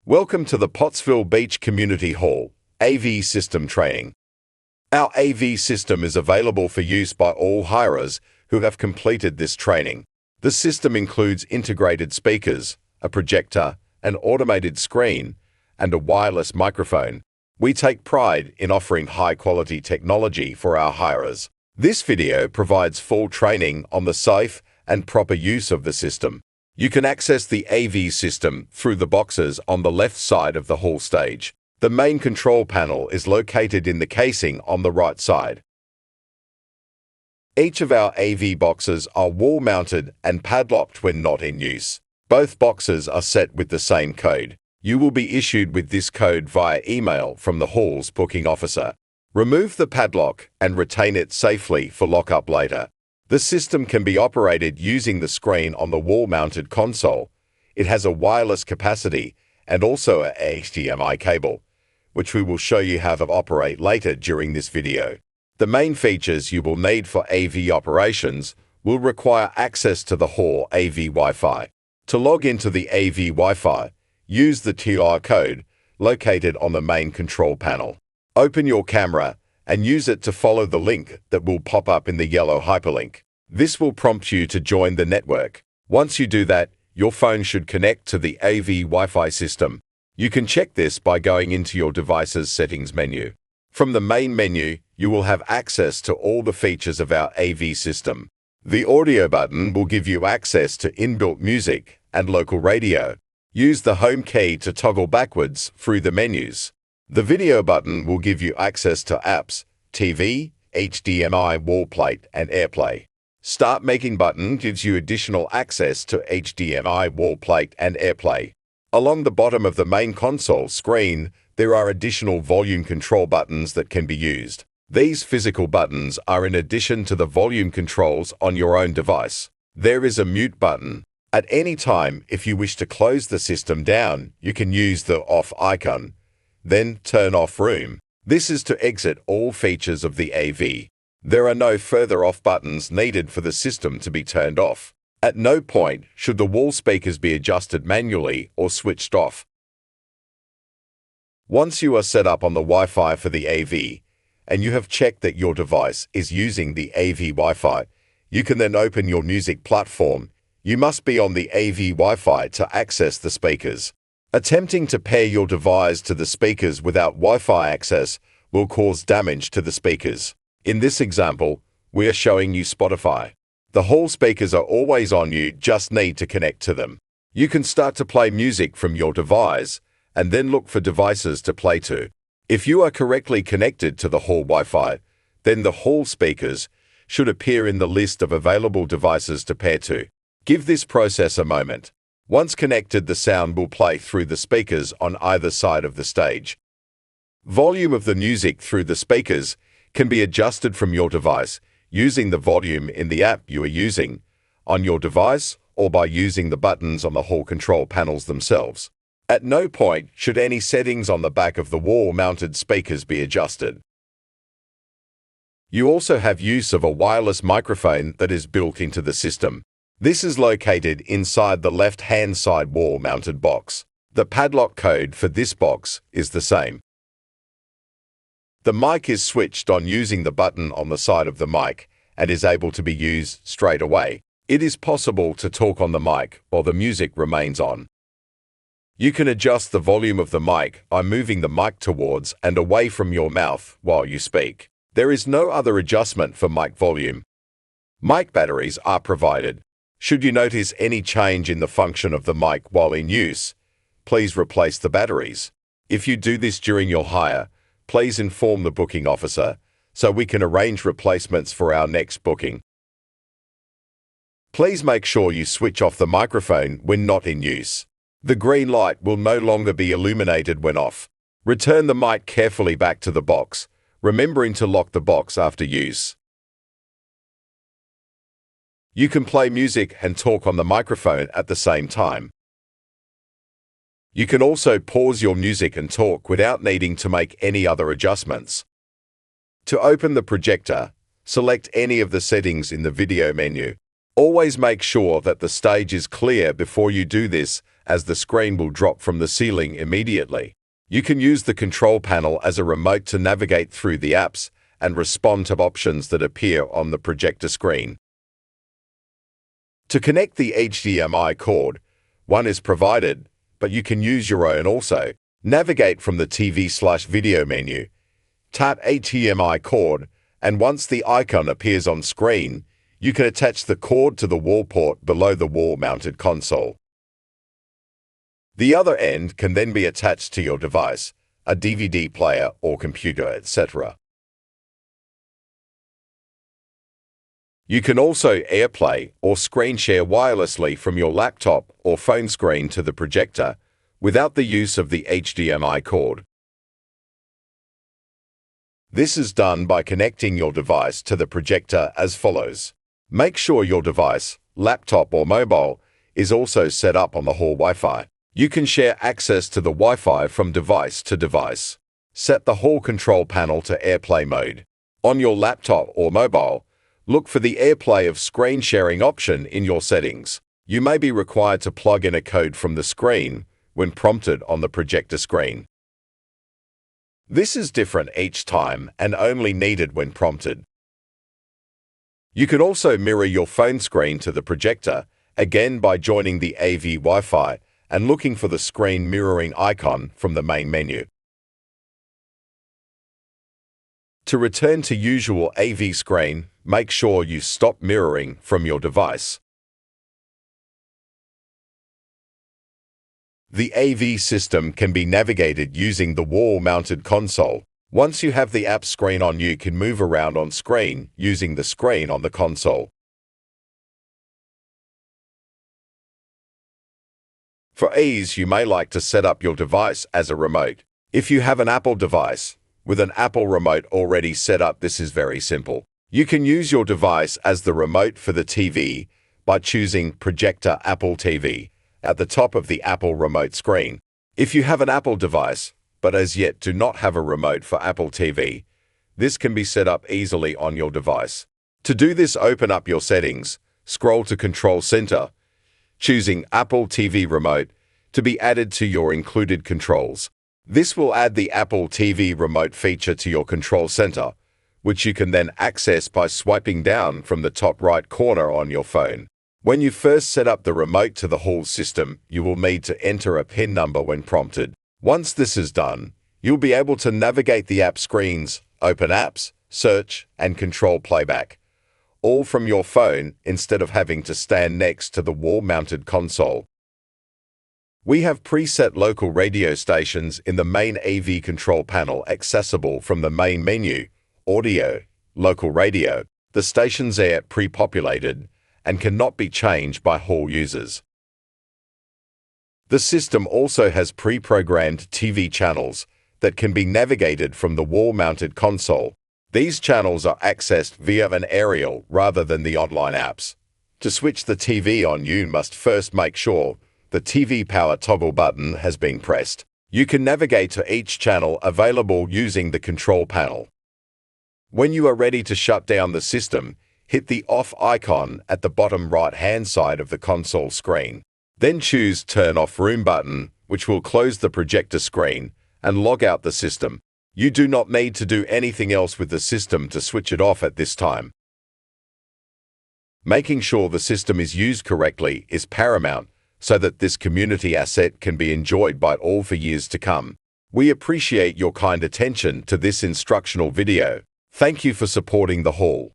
Welcome to the Pottsville Beach Community Hall, AV System Training. Our AV system is available for use by all hirers who have completed this training. The system includes integrated speakers, a projector, an automated screen, and a wireless microphone. We take pride in offering high-quality technology for our hirers. This video provides full training on the safe and proper use of the system. You can access the AV system through the boxes on the left side of the hall stage. The main control panel is located in the casing on the right side. Each of our AV boxes are wall-mounted and padlocked when not in use. Both boxes are set with the same code. You will be issued with this code via email from the hall's booking officer. Remove the padlock and retain it safely for lockup later. The system can be operated using the screen on the wall-mounted console. It has a wireless capacity and also a HDMI cable, which we will show you how to operate later during this video. The main features you will need for AV operations will require access to the hall AV Wi-Fi. To log into the AV Wi-Fi, use the QR code located on the main control panel. Open your camera and use it to follow the link that will pop up in the yellow hyperlink. This will prompt you to join the network. Once you do that, your phone should connect to the AV Wi-Fi system. You can check this by going into your device's settings menu. From the main menu, you will have access to all the features of our AV system. The audio button will give you access to inbuilt music and local radio. Use the home key to toggle backwards through the menus. The video button will give you access to apps, TV, HDMI wall plate, and AirPlay. Start Making button gives you additional access to HDMI wall plate and AirPlay. Along the bottom of the main console screen, there are additional volume control buttons that can be used. These physical buttons are in addition to the volume controls on your own device. There is a mute button. At any time, if you wish to close the system down, you can use the off icon. Then turn off room. This is to exit all features of the AV. There are no further off buttons needed for the system to be turned off. At no point should the wall speakers be adjusted manually or switched off. Once you are set up on the Wi-Fi for the AV, and you have checked that your device is using the AV Wi-Fi, you can then open your music platform. You must be on the AV Wi-Fi to access the speakers. Attempting to pair your device to the speakers without Wi-Fi access will cause damage to the speakers. In this example, we are showing you Spotify. The hall speakers are always on, you just need to connect to them. You can start to play music from your device and then look for devices to play to. If you are correctly connected to the hall Wi-Fi, then the hall speakers should appear in the list of available devices to pair to. Give this process a moment. Once connected, the sound will play through the speakers on either side of the stage. Volume of the music through the speakers can be adjusted from your device using the volume in the app you are using on your device or by using the buttons on the hall control panels themselves. At no point should any settings on the back of the wall-mounted speakers be adjusted. You also have use of a wireless microphone that is built into the system. This is located inside the left-hand side wall-mounted box. The padlock code for this box is the same. The mic is switched on using the button on the side of the mic and is able to be used straight away. It is possible to talk on the mic while the music remains on. You can adjust the volume of the mic by moving the mic towards and away from your mouth while you speak. There is no other adjustment for mic volume. Mic batteries are provided. Should you notice any change in the function of the mic while in use, please replace the batteries. If you do this during your hire, please inform the booking officer so we can arrange replacements for our next booking. Please make sure you switch off the microphone when not in use. The green light will no longer be illuminated when off. Return the mic carefully back to the box, remembering to lock the box after use. You can play music and talk on the microphone at the same time. You can also pause your music and talk without needing to make any other adjustments. To open the projector, select any of the settings in the video menu. Always make sure that the stage is clear before you do this, as the screen will drop from the ceiling immediately. You can use the control panel as a remote to navigate through the apps and respond to options that appear on the projector screen. To connect the HDMI cord, one is provided, but you can use your own also. Navigate from the TV/video menu, tap HDMI cord, and once the icon appears on screen, you can attach the cord to the wall port below the wall-mounted console. The other end can then be attached to your device, a DVD player or computer, etc. You can also AirPlay or screen share wirelessly from your laptop or phone screen to the projector without the use of the HDMI cord. This is done by connecting your device to the projector as follows. Make sure your device, laptop or mobile, is also set up on the hall Wi-Fi. You can share access to the Wi-Fi from device to device. Set the hall control panel to AirPlay mode. On your laptop or mobile, look for the AirPlay of screen sharing option in your settings. You may be required to plug in a code from the screen when prompted on the projector screen. This is different each time and only needed when prompted. You can also mirror your phone screen to the projector, again by joining the AV Wi-Fi and looking for the screen mirroring icon from the main menu. To return to usual AV screen, make sure you stop mirroring from your device. The AV system can be navigated using the wall-mounted console. Once you have the app screen on, you can move around on screen using the screen on the console. For ease, you may like to set up your device as a remote. If you have an Apple device with an Apple remote already set up, this is very simple. You can use your device as the remote for the TV by choosing Projector Apple TV at the top of the Apple remote screen. If you have an Apple device, but as yet do not have a remote for Apple TV, this can be set up easily on your device. To do this, open up your settings, scroll to Control Center, choosing Apple TV Remote to be added to your included controls. This will add the Apple TV Remote feature to your Control Center, which you can then access by swiping down from the top right corner on your phone. When you first set up the remote to the hall system, you will need to enter a PIN number when prompted. Once this is done, you'll be able to navigate the app screens, open apps, search, and control playback, all from your phone instead of having to stand next to the wall-mounted console. We have preset local radio stations in the main AV control panel accessible from the main menu, Audio, Local Radio. The stations are pre-populated and cannot be changed by hall users. The system also has pre-programmed TV channels that can be navigated from the wall-mounted console. These channels are accessed via an aerial rather than the online apps. To switch the TV on, you must first make sure the TV power toggle button has been pressed. You can navigate to each channel available using the control panel. When you are ready to shut down the system, hit the off icon at the bottom right-hand side of the console screen. Then choose Turn Off Room button, which will close the projector screen and log out the system. You do not need to do anything else with the system to switch it off at this time. Making sure the system is used correctly is paramount so that this community asset can be enjoyed by all for years to come. We appreciate your kind attention to this instructional video. Thank you for supporting the hall.